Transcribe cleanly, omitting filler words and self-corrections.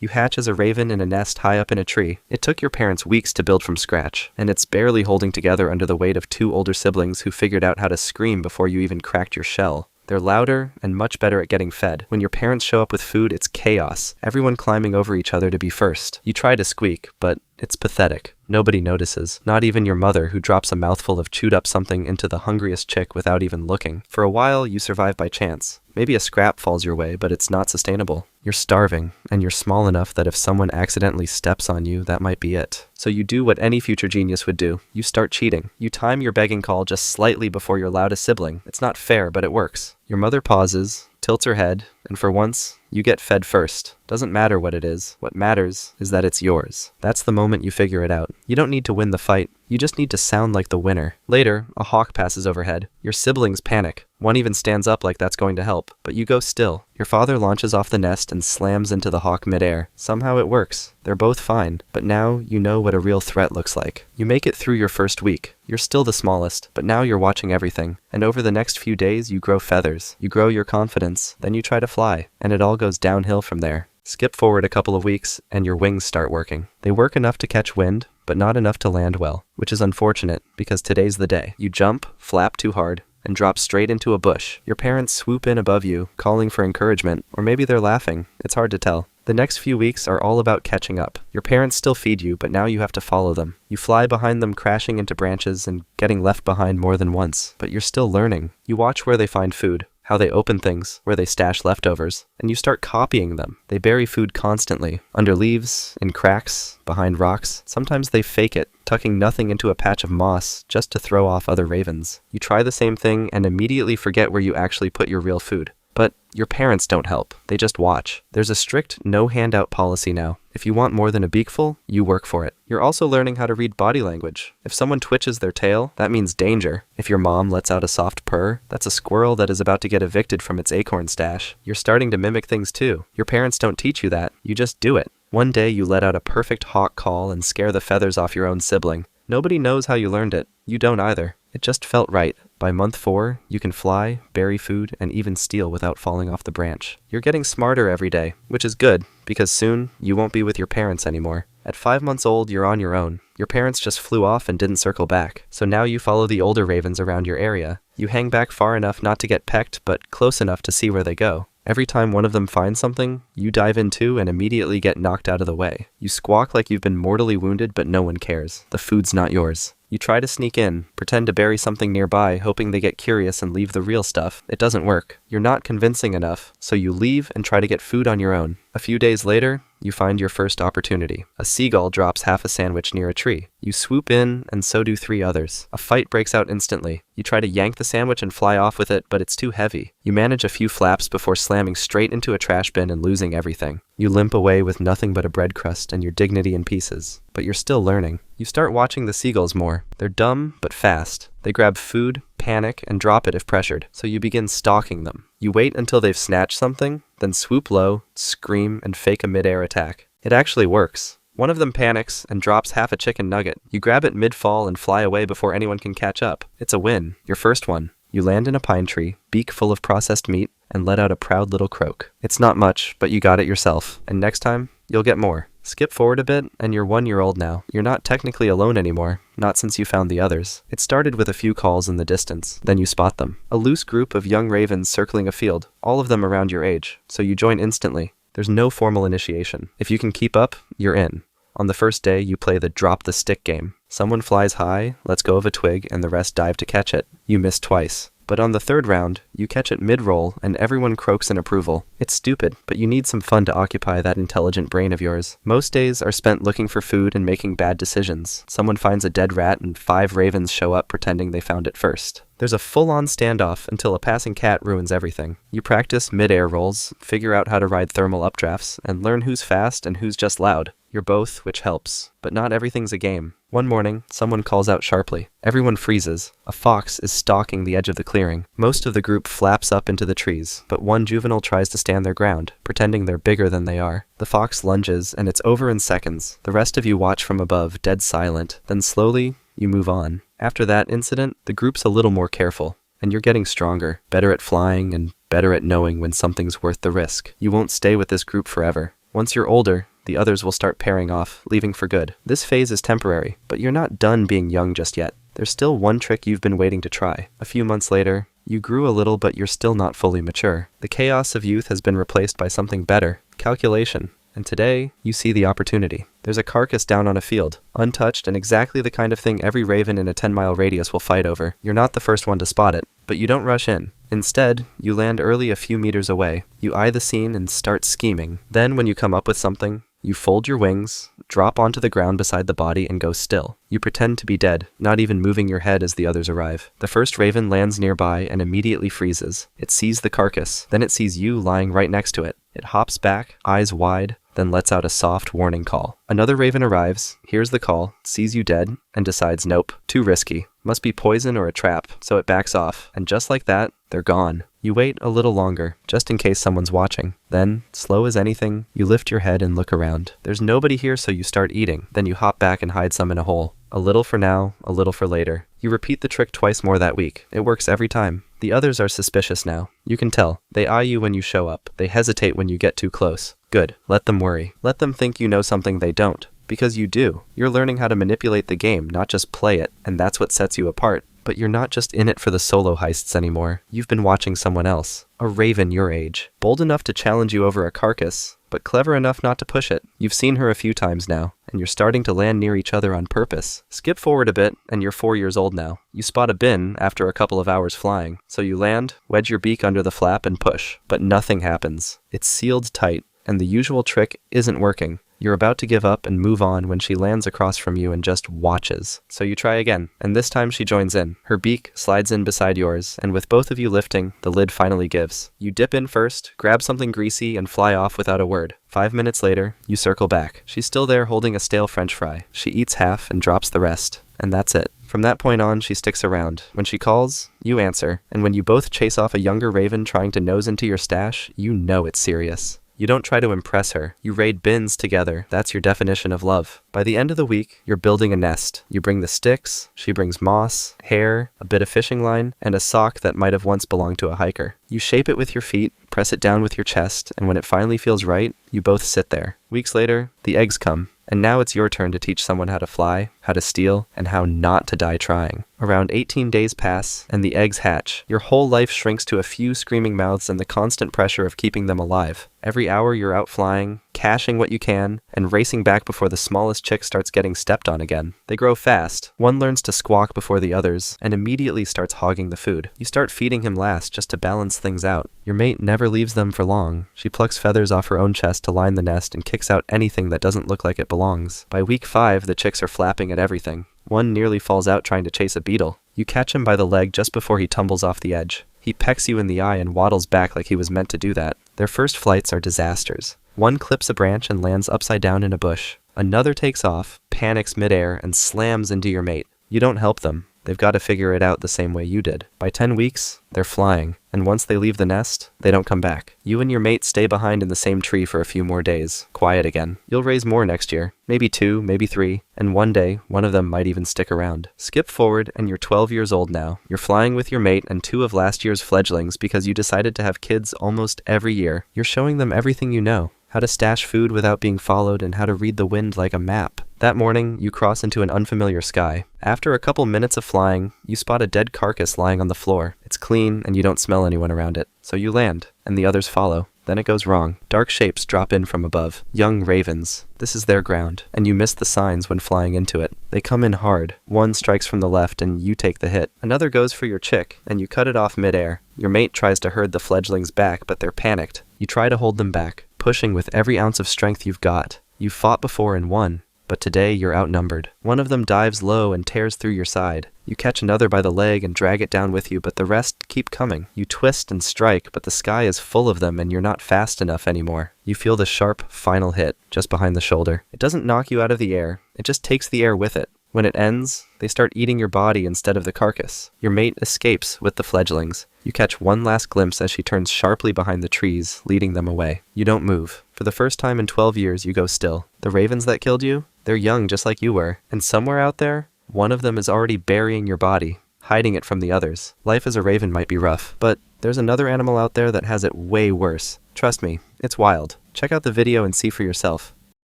You hatch as a raven in a nest high up in a tree. It took your parents weeks to build from scratch, and it's barely holding together under the weight of two older siblings who figured out how to scream before you even cracked your shell. They're louder and much better at getting fed. When your parents show up with food, it's chaos. Everyone climbing over each other to be first. You try to squeak, but it's pathetic. Nobody notices. Not even your mother, who drops a mouthful of chewed up something into the hungriest chick without even looking. For a while, you survive by chance. Maybe a scrap falls your way, but it's not sustainable. You're starving, and you're small enough that if someone accidentally steps on you, that might be it. So you do what any future genius would do. You start cheating. You time your begging call just slightly before your loudest sibling. It's not fair, but it works. Your mother pauses, tilts her head, and for once, you get fed first. Doesn't matter what it is. What matters is that it's yours. That's the moment you figure it out. You don't need to win the fight. You just need to sound like the winner. Later, a hawk passes overhead. Your siblings panic. One even stands up like that's going to help, but you go still. Your father launches off the nest and slams into the hawk midair. Somehow it works. They're both fine, but now you know what a real threat looks like. You make it through your first week. You're still the smallest, but now you're watching everything. And over the next few days, you grow feathers. You grow your confidence. Then you try to fly, and it all goes downhill from there. Skip forward a couple of weeks, and your wings start working. They work enough to catch wind, but not enough to land well, which is unfortunate, because today's the day. You jump, flap too hard, and drop straight into a bush. Your parents swoop in above you, calling for encouragement, or maybe they're laughing. It's hard to tell. The next few weeks are all about catching up. Your parents still feed you, but now you have to follow them. You fly behind them, crashing into branches and getting left behind more than once, but you're still learning. You watch where they find food, how they open things, where they stash leftovers, and you start copying them. They bury food constantly, under leaves, in cracks, behind rocks. Sometimes they fake it, tucking nothing into a patch of moss just to throw off other ravens. You try the same thing and immediately forget where you actually put your real food. But your parents don't help. They just watch. There's a strict no handout policy now. If you want more than a beakful, you work for it. You're also learning how to read body language. If someone twitches their tail, that means danger. If your mom lets out a soft purr, that's a squirrel that is about to get evicted from its acorn stash. You're starting to mimic things too. Your parents don't teach you that. You just do it. One day you let out a perfect hawk call and scare the feathers off your own sibling. Nobody knows how you learned it. You don't either. It just felt right. By month 4, you can fly, bury food, and even steal without falling off the branch. You're getting smarter every day, which is good, because soon you won't be with your parents anymore. At 5 months old, you're on your own. Your parents just flew off and didn't circle back. So now you follow the older ravens around your area. You hang back far enough not to get pecked, but close enough to see where they go. Every time one of them finds something, you dive in too and immediately get knocked out of the way. You squawk like you've been mortally wounded, but no one cares. The food's not yours. You try to sneak in, pretend to bury something nearby, hoping they get curious and leave the real stuff. It doesn't work. You're not convincing enough, so you leave and try to get food on your own. A few days later, you find your first opportunity. A seagull drops half a sandwich near a tree. You swoop in, and so do 3 others. A fight breaks out instantly. You try to yank the sandwich and fly off with it, but it's too heavy. You manage a few flaps before slamming straight into a trash bin and losing everything. You limp away with nothing but a bread crust and your dignity in pieces. But you're still learning. You start watching the seagulls more. They're dumb, but fast. They grab food, panic, and drop it if pressured, so you begin stalking them. You wait until they've snatched something, then swoop low, scream, and fake a mid-air attack. It actually works. One of them panics and drops half a chicken nugget. You grab it mid-fall and fly away before anyone can catch up. It's a win. Your first one. You land in a pine tree, beak full of processed meat, and let out a proud little croak. It's not much, but you got it yourself. And next time, you'll get more. Skip forward a bit, and you're 1 year old now. You're not technically alone anymore, not since you found the others. It started with a few calls in the distance, then you spot them. A loose group of young ravens circling a field, all of them around your age, so you join instantly. There's no formal initiation. If you can keep up, you're in. On the first day, you play the drop the stick game. Someone flies high, lets go of a twig, and the rest dive to catch it. You miss twice. But on the third round, you catch it mid-roll, and everyone croaks in approval. It's stupid, but you need some fun to occupy that intelligent brain of yours. Most days are spent looking for food and making bad decisions. Someone finds a dead rat, and 5 ravens show up pretending they found it first. There's a full-on standoff until a passing cat ruins everything. You practice mid-air rolls, figure out how to ride thermal updrafts, and learn who's fast and who's just loud. You're both, which helps. But not everything's a game. One morning, someone calls out sharply. Everyone freezes. A fox is stalking the edge of the clearing. Most of the group flaps up into the trees, but one juvenile tries to stand their ground, pretending they're bigger than they are. The fox lunges, and it's over in seconds. The rest of you watch from above, dead silent. Then slowly, you move on. After that incident, the group's a little more careful, and you're getting stronger, better at flying, and better at knowing when something's worth the risk. You won't stay with this group forever. Once you're older, the others will start pairing off, leaving for good. This phase is temporary, but you're not done being young just yet. There's still one trick you've been waiting to try. A few months later, you grew a little, but you're still not fully mature. The chaos of youth has been replaced by something better, calculation. And today, you see the opportunity. There's a carcass down on a field, untouched and exactly the kind of thing every raven in a 10-mile radius will fight over. You're not the first one to spot it, but you don't rush in. Instead, you land early a few meters away. You eye the scene and start scheming. Then, when you come up with something, you fold your wings, drop onto the ground beside the body, and go still. You pretend to be dead, not even moving your head as the others arrive. The first raven lands nearby and immediately freezes. It sees the carcass, then it sees you lying right next to it. It hops back, eyes wide, then lets out a soft warning call. Another raven arrives, hears the call, sees you dead, and decides nope, too risky. Must be poison or a trap, so it backs off. And just like that, they're gone. You wait a little longer, just in case someone's watching. Then, slow as anything, you lift your head and look around. There's nobody here, so you start eating. Then you hop back and hide some in a hole. A little for now, a little for later. You repeat the trick twice more that week. It works every time. The others are suspicious now. You can tell. They eye you when you show up. They hesitate when you get too close. Good. Let them worry. Let them think you know something they don't. Because you do. You're learning how to manipulate the game, not just play it, and that's what sets you apart. But you're not just in it for the solo heists anymore. You've been watching someone else. A raven your age. Bold enough to challenge you over a carcass, but clever enough not to push it. You've seen her a few times now, and you're starting to land near each other on purpose. Skip forward a bit, and you're 4 years old now. You spot a bin after a couple of hours flying. So you land, wedge your beak under the flap, and push. But nothing happens. It's sealed tight, and the usual trick isn't working. You're about to give up and move on when she lands across from you and just watches. So you try again, and this time she joins in. Her beak slides in beside yours, and with both of you lifting, the lid finally gives. You dip in first, grab something greasy, and fly off without a word. 5 minutes later, you circle back. She's still there holding a stale French fry. She eats half and drops the rest. And that's it. From that point on, she sticks around. When she calls, you answer. And when you both chase off a younger raven trying to nose into your stash, you know it's serious. You don't try to impress her. You raid bins together. That's your definition of love. By the end of the week, you're building a nest. You bring the sticks, she brings moss, hair, a bit of fishing line, and a sock that might have once belonged to a hiker. You shape it with your feet, press it down with your chest, and when it finally feels right, you both sit there. Weeks later, the eggs come. And now it's your turn to teach someone how to fly, how to steal, and how not to die trying. Around 18 days pass, and the eggs hatch. Your whole life shrinks to a few screaming mouths and the constant pressure of keeping them alive. Every hour you're out flying, cashing what you can, and racing back before the smallest chick starts getting stepped on again. They grow fast. One learns to squawk before the others, and immediately starts hogging the food. You start feeding him last just to balance things out. Your mate never leaves them for long. She plucks feathers off her own chest to line the nest and kicks out anything that doesn't look like it belongs. By week 5, the chicks are flapping at everything. One nearly falls out trying to chase a beetle. You catch him by the leg just before he tumbles off the edge. He pecks you in the eye and waddles back like he was meant to do that. Their first flights are disasters. One clips a branch and lands upside down in a bush. Another takes off, panics midair, and slams into your mate. You don't help them. They've got to figure it out the same way you did. By 10 weeks, they're flying, and once they leave the nest, they don't come back. You and your mate stay behind in the same tree for a few more days, quiet again. You'll raise more next year, maybe 2, maybe 3, and one day, one of them might even stick around. Skip forward, and you're 12 years old now. You're flying with your mate and 2 of last year's fledglings because you decided to have kids almost every year. You're showing them everything you know. How to stash food without being followed, and how to read the wind like a map. That morning, you cross into an unfamiliar sky. After a couple minutes of flying, you spot a dead carcass lying on the floor. It's clean, and you don't smell anyone around it. So you land, and the others follow. Then it goes wrong. Dark shapes drop in from above. Young ravens. This is their ground, and you miss the signs when flying into it. They come in hard. One strikes from the left, and you take the hit. Another goes for your chick, and you cut it off midair. Your mate tries to herd the fledglings back, but they're panicked. You try to hold them back, pushing with every ounce of strength you've got. You've fought before and won, but today you're outnumbered. One of them dives low and tears through your side. You catch another by the leg and drag it down with you, but the rest keep coming. You twist and strike, but the sky is full of them and you're not fast enough anymore. You feel the sharp, final hit just behind the shoulder. It doesn't knock you out of the air, it just takes the air with it. When it ends, they start eating your body instead of the carcass. Your mate escapes with the fledglings. You catch one last glimpse as she turns sharply behind the trees, leading them away. You don't move. For the first time in 12 years, you go still. The ravens that killed you, they're young just like you were. And somewhere out there, one of them is already burying your body, hiding it from the others. Life as a raven might be rough, but there's another animal out there that has it way worse. Trust me, it's wild. Check out the video and see for yourself.